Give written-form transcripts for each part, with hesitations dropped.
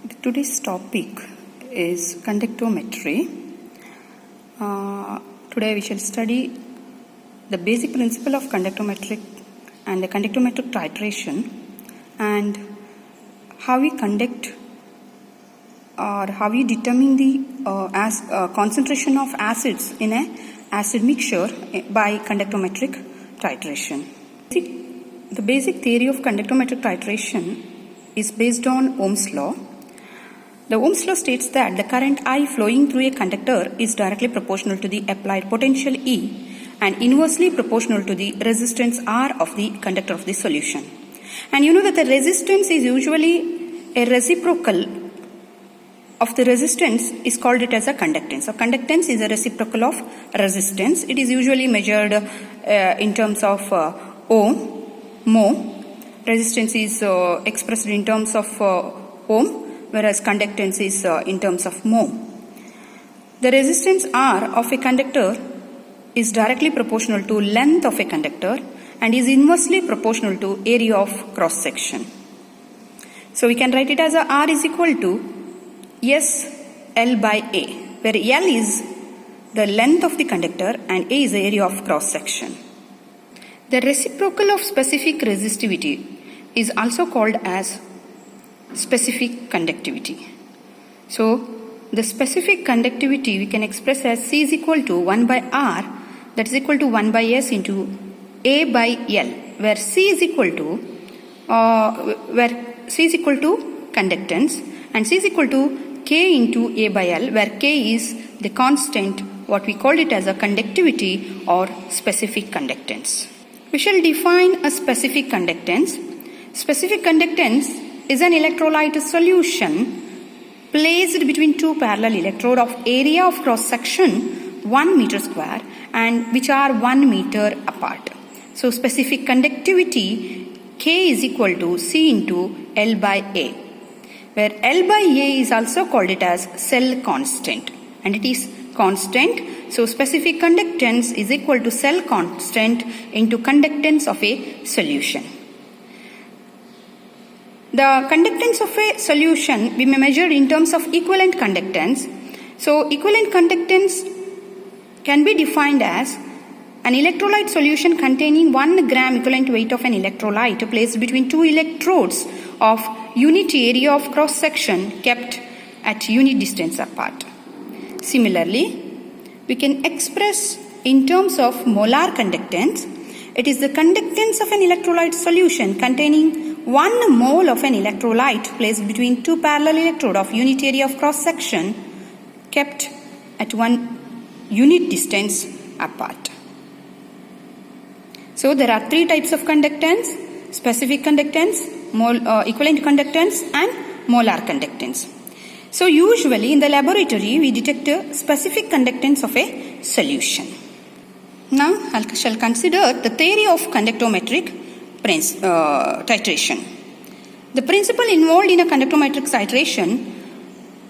Today's topic is conductometry. Today we shall study the basic principle of conductometric and the conductometric titration and how we conduct or how we determine the concentration of acids in a acid mixture by conductometric titration. The basic theory of conductometric titration is based on Ohm's law. The Ohm's law states that the current I flowing through a conductor is directly proportional to the applied potential E and inversely proportional to the resistance R of the conductor of the solution. And you know that the resistance is usually a reciprocal of the resistance is called it as a conductance. So conductance is a reciprocal of resistance. It is usually measured in terms of ohm, mho. Resistance is expressed in terms of ohm, whereas conductance is in terms of mho. The resistance R of a conductor is directly proportional to length of a conductor and is inversely proportional to area of cross section. So we can write it as R is equal to S L by A, where L is the length of the conductor and A is the area of cross section. The reciprocal of specific resistivity is also called as specific conductivity. So the specific conductivity we can express as C is equal to 1 by R, that is equal to 1 by S into A by L, where C is equal to conductance and C is equal to K into A by L, where K is the constant, what we call it as a conductivity or specific conductance. We shall define a specific conductance. Specific conductance is an electrolyte solution placed between two parallel electrodes of area of cross section 1 meter square and which are 1 meter apart. So specific conductivity K is equal to C into L by A, where L by A is also called it as cell constant and it is constant. So specific conductance is equal to cell constant into conductance of a solution. The conductance of a solution we may measure in terms of equivalent conductance. So equivalent conductance can be defined as an electrolyte solution containing 1 gram equivalent weight of an electrolyte placed between two electrodes of unit area of cross section kept at unit distance apart. Similarly, we can express in terms of molar conductance. It is the conductance of an electrolyte solution containing 1 mole of an electrolyte placed between two parallel electrodes of unit area of cross section kept at 1 unit distance apart. So there are 3 types of conductance: specific conductance, equivalent conductance and molar conductance. So usually in the laboratory we detect a specific conductance of a solution. Now I shall consider the theory of conductometric titration. The principle involved in a conductometric titration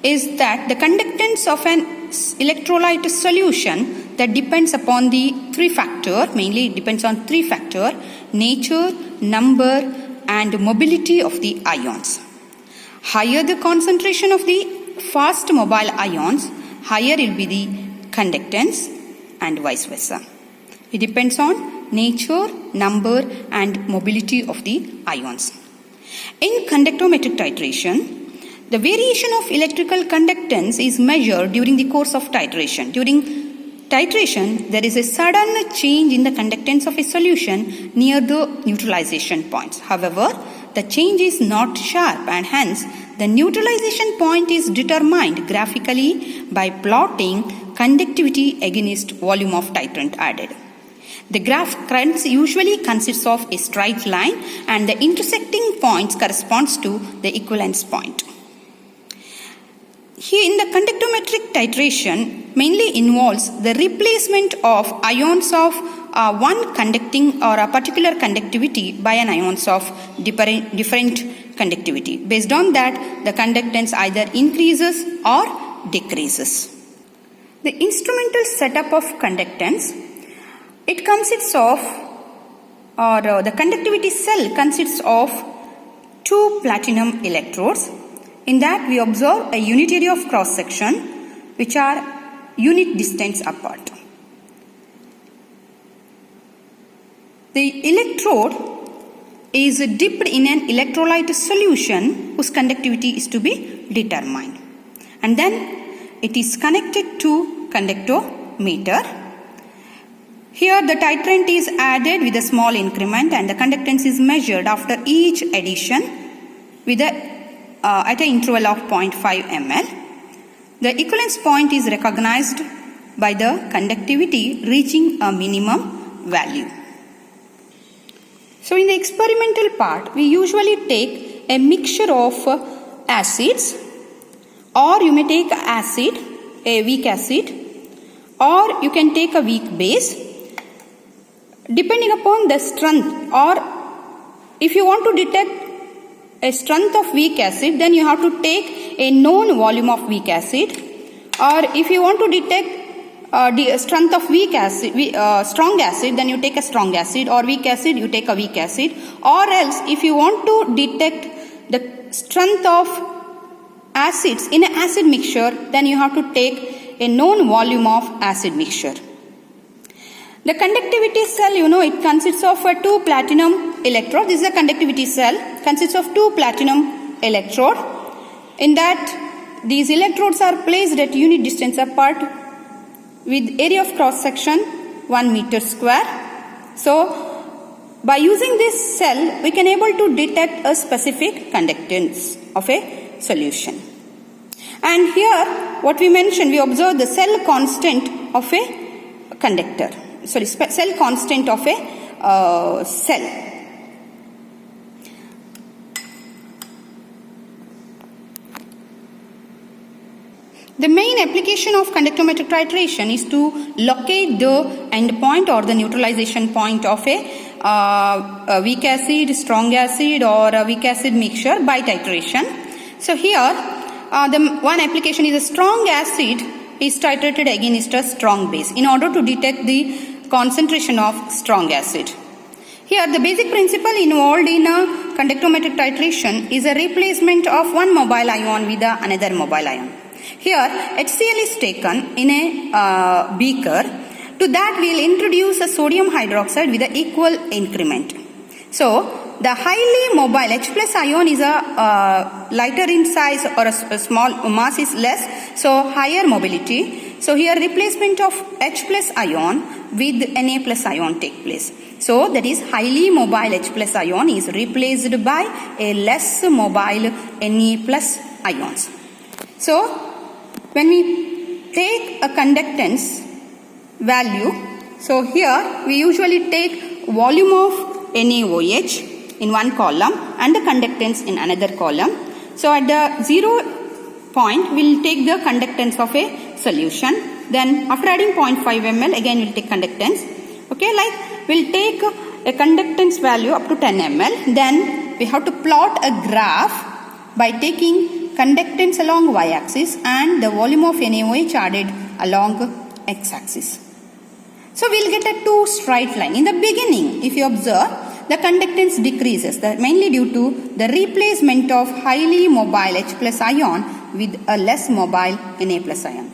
is that the conductance of an electrolyte solution that depends upon the 3 factor, mainly it depends on 3 factor: nature, number and mobility of the ions. Higher the concentration of the fast mobile ions, higher will be the conductance and vice versa. It depends on nature, number and mobility of the ions. In conductometric titration, the variation of electrical conductance is measured during the course of titration. During titration, there is a sudden change in the conductance of a solution near the neutralization points. However, the change is not sharp and hence the neutralization point is determined graphically by plotting conductivity against volume of titrant added. The graph usually consists of a straight line and the intersecting points corresponds to the equivalence point. Here in the conductometric titration mainly involves the replacement of ions of one conducting or a particular conductivity by an ions of different conductivity. Based on that, the conductance either increases or decreases. The instrumental setup of conductance, it consists of, the conductivity cell consists of 2 platinum electrodes In that we observe a unit area of cross section which are unit distance apart. The electrode is dipped in an electrolyte solution whose conductivity is to be determined, and then it is connected to conductometer. Here the titrant is added with a small increment and the conductance is measured after each addition with at an interval of 0.5 ml. The equivalence point is recognized by the conductivity reaching a minimum value. So in the experimental part, we usually take a mixture of acids, or you may take acid, a weak acid, or you can take a weak base, depending upon the strength. Or if you want to detect a strength of weak acid, then you have to take a known volume of weak acid. Or if you want to detect the strength of weak acid, strong acid, then you take a strong acid, or weak acid, you take a weak acid. Or else, if you want to detect the strength of acids in an acid mixture, then you have to take a known volume of acid mixture. The conductivity cell, it consists of 2 platinum electrodes. This is a conductivity cell, consists of 2 platinum electrode. In that, these electrodes are placed at unit distance apart with area of cross section 1 meter square. So, by using this cell, we can able to detect a specific conductance of a solution. And here, what we mentioned, we observe the cell constant of a conductor. Cell constant of a cell. The main application of conductometric titration is to locate the end point or the neutralization point of a weak acid, strong acid, or a weak acid mixture by titration. So here, the one application is a strong acid is titrated against a strong base in order to detect the concentration of strong acid. Here, the basic principle involved in a conductometric titration is a replacement of one mobile ion with another mobile ion. Here, HCl is taken in a beaker. To that, we will introduce a sodium hydroxide with an equal increment. So, the highly mobile H plus ion is a lighter in size, or a small mass is less, so higher mobility. So, here replacement of H plus ion with Na plus ion take place. So, that is highly mobile H plus ion is replaced by a less mobile Na plus ions. So, when we take a conductance value, so here we usually take volume of NaOH in one column and the conductance in another column. So, at the 0 point, we will take the conductance of a solution. Then, after adding 0.5 ml, again we will take conductance. Okay, like we will take a conductance value up to 10 ml. Then, we have to plot a graph by taking conductance along y-axis and the volume of NaOH added along x-axis. So, we will get a 2 straight line. In the beginning, if you observe, the conductance decreases, mainly due to the replacement of highly mobile H plus ion with a less mobile Na plus ion.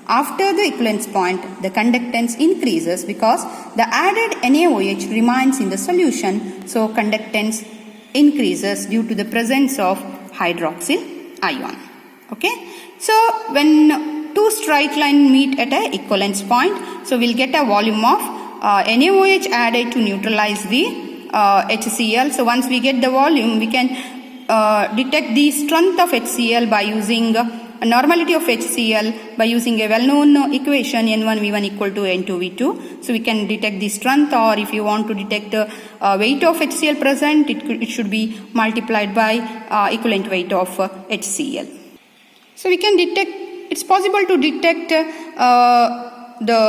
After the equivalence point, the conductance increases because the added NaOH remains in the solution, so conductance increases due to the presence of hydroxyl ion. Okay, so when 2 straight lines meet at a equivalence point, so we will get a volume of NaOH added to neutralize the HCl. So once we get the volume, we can detect the strength of HCl by using a normality of HCl by using a well-known equation N1V1 equal to N2V2. So we can detect the strength, or if you want to detect the weight of HCl present, it should be multiplied by equivalent weight of HCl. So we can detect, it's possible to detect the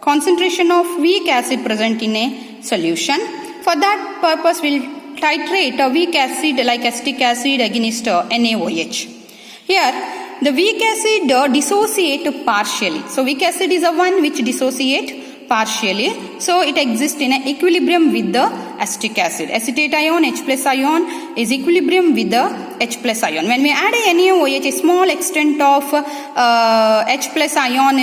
concentration of weak acid present in a solution. For that purpose, we will titrate a weak acid like acetic acid against NaOH. Here, the weak acid dissociate partially. So, weak acid is a one which dissociate partially. So, it exists in an equilibrium with the acetic acid. Acetate ion, H plus ion is equilibrium with the H plus ion. When we add a NaOH, a small extent of H plus ion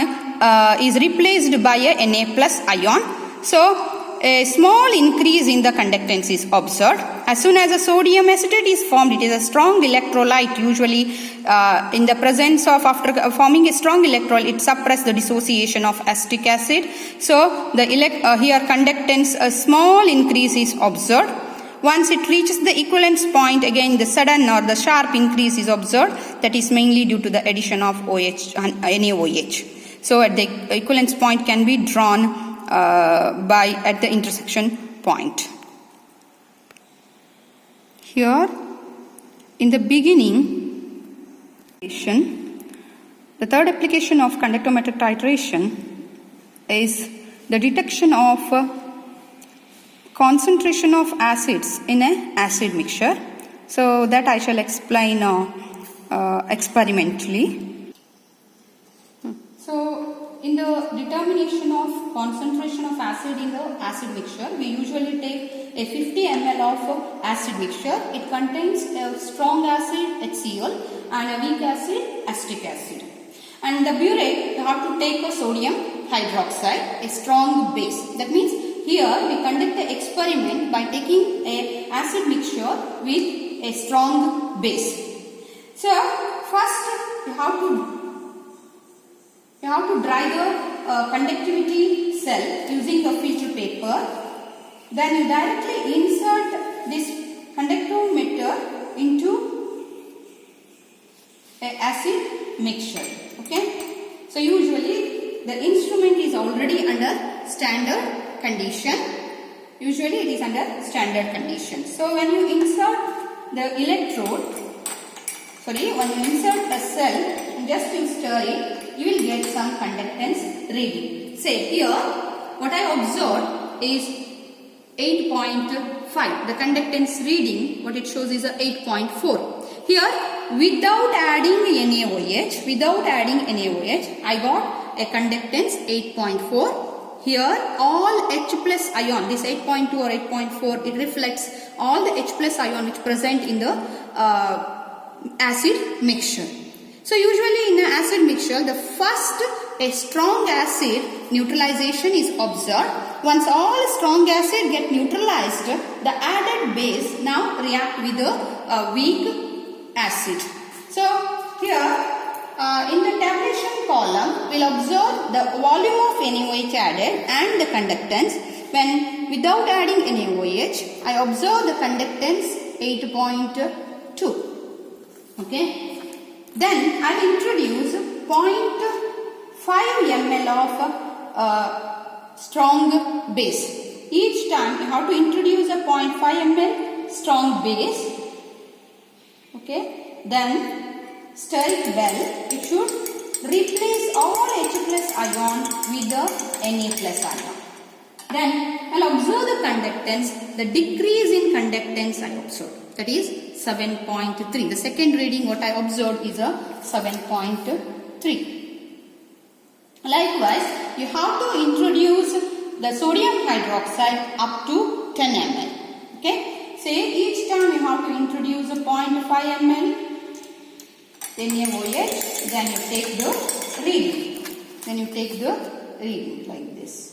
is replaced by a Na plus ion. So a small increase in the conductance is observed. As soon as a sodium acetate is formed, it is a strong electrolyte. Usually in the presence of, after forming a strong electrolyte, it suppresses the dissociation of acetic acid. So the here conductance, a small increase is observed. Once it reaches the equivalence point, again the sudden or the sharp increase is observed. That is mainly due to the addition of OH and NaOH. So at the equivalence point can be drawn at the intersection point. Here in the beginning, the third application of conductometric titration is the detection of concentration of acids in an acid mixture. So that I shall explain experimentally. So in the determination of concentration of acid in the acid mixture, we usually take a 50 ml of acid mixture. It contains a strong acid HCl and a weak acid acetic acid. And the burette, you have to take a sodium hydroxide, a strong base. That means here we conduct the experiment by taking a acid mixture with a strong base. So first you have to dry the conductivity cell using the filter paper. Then you directly insert this conductometer into an acid mixture. Okay. So usually the instrument is already under standard condition. Usually it is under standard condition. So when you insert the electrode, when you insert a cell and just you stir it, you will get some conductance reading. Say here, what I observed is 8.5. The conductance reading, what it shows is a 8.4. Here, without adding NaOH, I got a conductance 8.4. Here, all H plus ion, this 8.2 or 8.4, it reflects all the H plus ion which present in the acid mixture. So usually in an acid mixture, the first a strong acid neutralization is observed. Once all strong acid get neutralized, the added base now react with the weak acid. So here in the tabulation column, we will observe the volume of NaOH added and the conductance. When without adding NaOH, I observe the conductance 8.2. Okay. Then I will introduce 0.5 ml of strong base. Each time you have to introduce a 0.5 ml strong base. Okay. Then stir it well. It should replace all H plus ion with the Na plus ion. Then I will observe the conductance. The decrease in conductance I observe. That is 7.3. The second reading what I observed is a 7.3. Likewise, you have to introduce the sodium hydroxide up to 10 ml. Okay. Say each time you have to introduce a 0.5 ml NaOH, then you take the reading. Like this.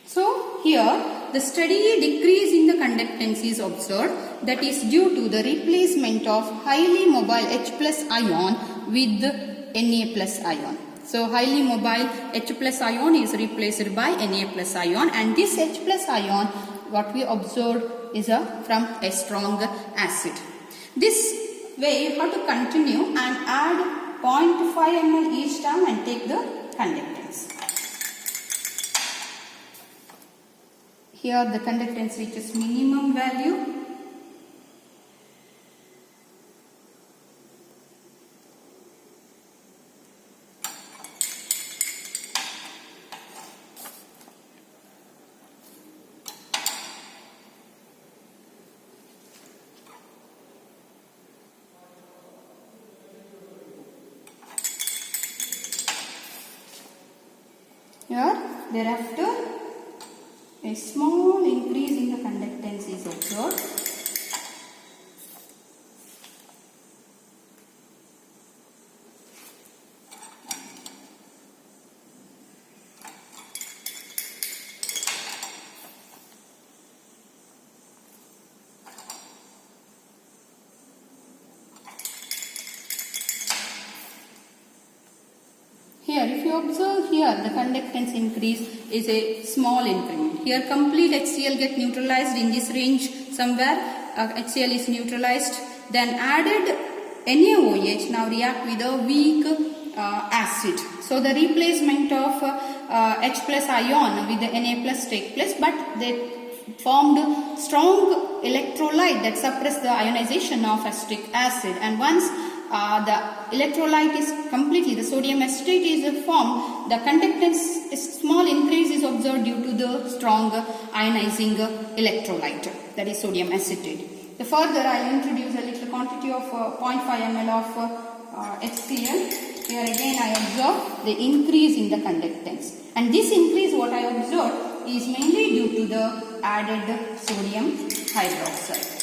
So here the steady decrease in the conductance is observed, that is due to the replacement of highly mobile H plus ion with Na plus ion. So highly mobile H plus ion is replaced by Na plus ion, and this H plus ion what we observed is from a strong acid. This way you have to continue and add 0.5 ml each time and take the conductance. here the conductance reaches minimum value. Here, thereafter, a small increase in the conductance is observed. Here, if you observe here, the conductance increase is a small increment. Here, complete HCl get neutralized in this range somewhere. HCl is neutralized. Then added NaOH now react with a weak acid. So, the replacement of H plus ion with the Na plus take place, but they formed strong electrolyte that suppress the ionization of acetic acid, and once the electrolyte is completely, the sodium acetate is formed, the conductance is small increase is observed due to the strong ionizing electrolyte, that is sodium acetate. The further I will introduce a little quantity of 0.5 ml of HCl. Here again I observe the increase in the conductance, and this increase what I observed is mainly due to the added sodium hydroxide.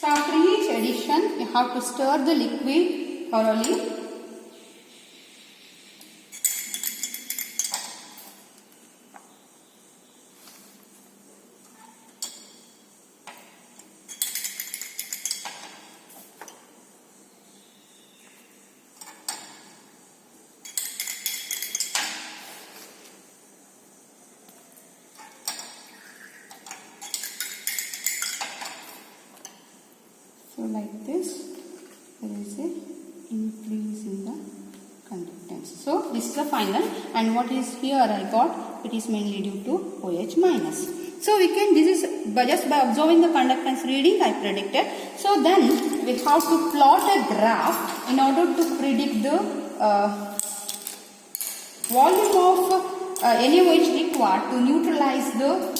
So after each addition, you have to stir the liquid thoroughly. So like this, there is a increase in the conductance. So this is the final, and what is here I got, it is mainly due to OH minus. So we can, this is just by observing the conductance reading I predicted. So then we have to plot a graph in order to predict the volume of NaOH required to neutralize the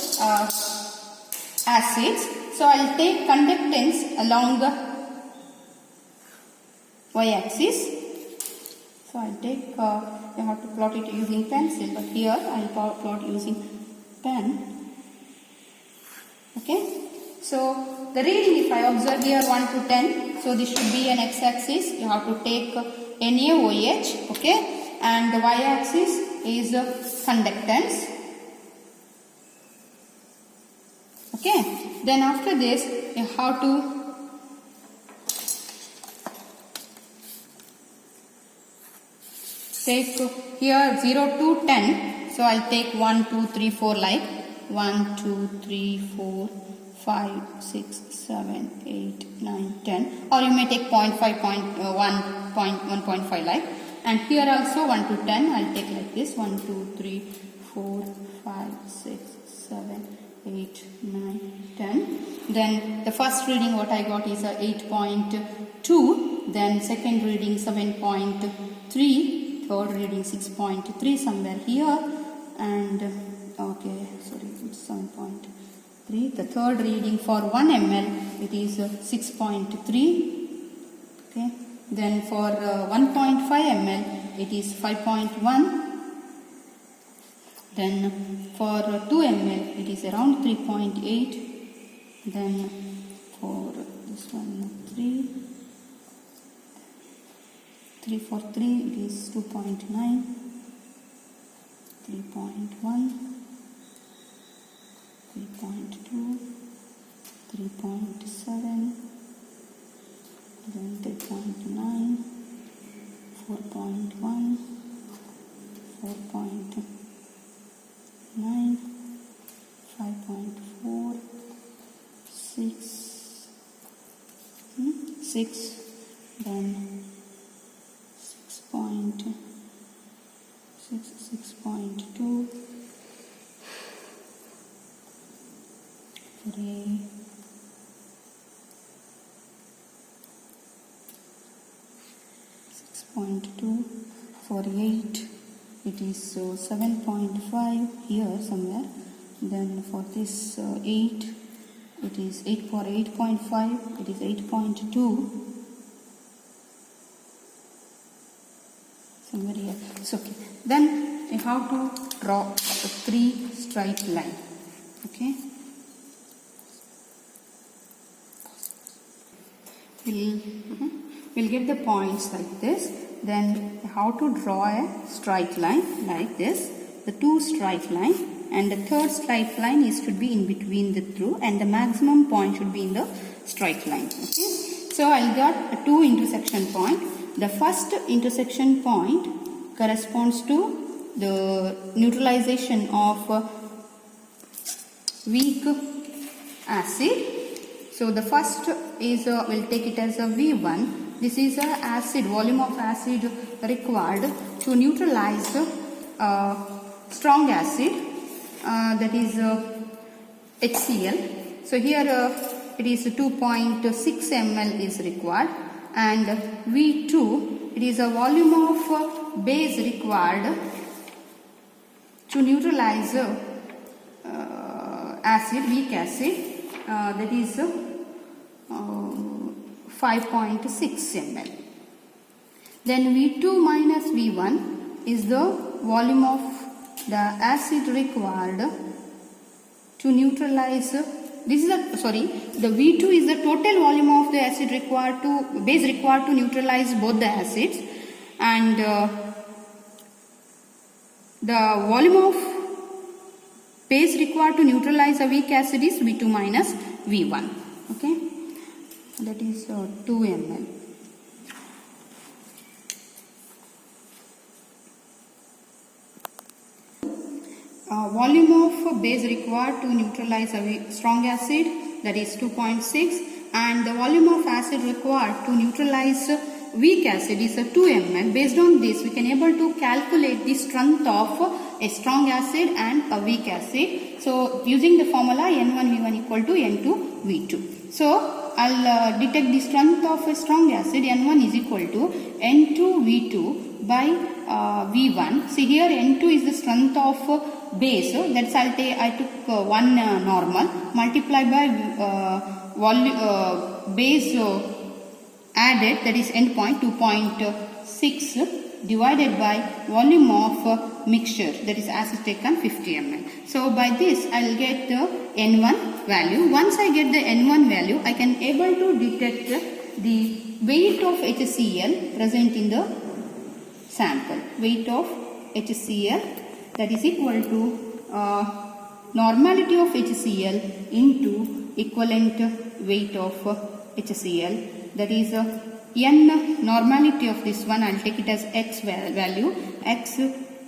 acids. So I will take conductance along the y-axis. So I will take, you have to plot it using pencil, but here I will plot using pen. Okay. So the reading, if I observe here 1 to 10, so this should be an x-axis. You have to take NaOH, okay, and the y-axis is conductance. Okay. Then after this, you have to take here 0 to 10. So I'll take 1, 2, 3, 4 like 1, 2, 3, 4, 5, 6, 7, 8, 9, 10. Or you may take 0.5, 0.1, 1.5 like. And here also 1 to 10. I'll take like this 1, 2, 3, 4, 5, 6, 7, 8, 9, 10. Then the first reading what I got is 8.2. Then second reading 7.3. Third reading 6.3 somewhere here. And okay, sorry, it's 7.3. The third reading for 1 ml it is 6.3. Okay. Then for 1.5 ml it is 5.1. Then for 2 ml it is around 3.8. Then for this one 3 for 3 it is 2.9, 3.1, 3.2, 3.7, then 3.9, 4.1, 4.9, 5.4, 6, then 6.2 for A. 6.2 for 8, it is 7.5 here somewhere. Then for this 8, it is 8 for 8.5, it is 8.2 somewhere here. It's okay. Then you have to draw a 3 straight line. Okay. We'll get the points like this. Then how to draw a straight line like this. The 2 straight line, and the third straight line should be in between the two, and the maximum point should be in the straight line. Okay. So I got a 2 intersection point. The first intersection point corresponds to the neutralization of weak acid. So the first is we'll take it as a V1. This is a acid, volume of acid required to neutralize strong acid, that is HCl. So here it is 2.6 ml is required, and V2, it is a volume of base required to neutralize acid, weak acid, that is 5.6 ml. Then V2 minus V1 is the volume of the acid required to neutralize. This is the V2 is the total volume of the acid required to base required to neutralize both the acids, and the volume of base required to neutralize a weak acid is V2 minus V1. Okay, that is 2 ml. Volume of base required to neutralize a strong acid, that is 2.6, and the volume of acid required to neutralize weak acid is 2 ml. Based on this, we can able to calculate the strength of a strong acid and a weak acid. So using the formula N1V1 equal to N2V2. So I'll detect the strength of a strong acid. N1 is equal to N2V2 by V1. See here N2 is the strength of base. So that's I took one normal multiplied by base added, that is endpoint 2.6 divided by volume of mixture, that is acid taken 50 ml. So by this I will get the N1 value. Once I get the N1 value, I can able to detect the weight of HCl present in the sample. Weight of HCl, that is equal to normality of HCl into equivalent weight of HCl. That is N normality of this one, I will take it as X value, X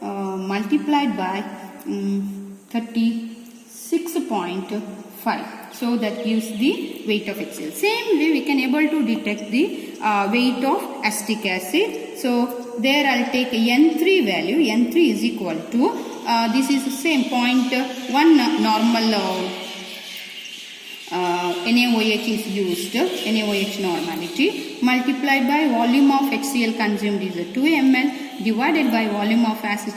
multiplied by 36.5. So that gives the weight of HCl. Same way we can able to detect the weight of acetic acid. So there I will take N3 value. N3 is equal to, this is the same 0.1 normal NaOH is used, NaOH normality, multiplied by volume of HCl consumed is 2 ml, divided by volume of acid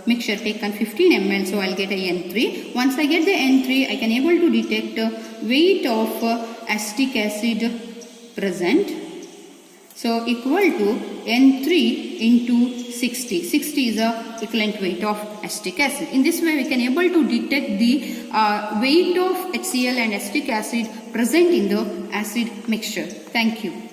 mixture taken 15 ml, so I will get a N3. Once I get the N3, I can able to detect weight of acetic acid present. So equal to N3 into 60. 60 is the equivalent weight of acetic acid. In this way we can able to detect the weight of HCl and acetic acid present in the acid mixture. Thank you.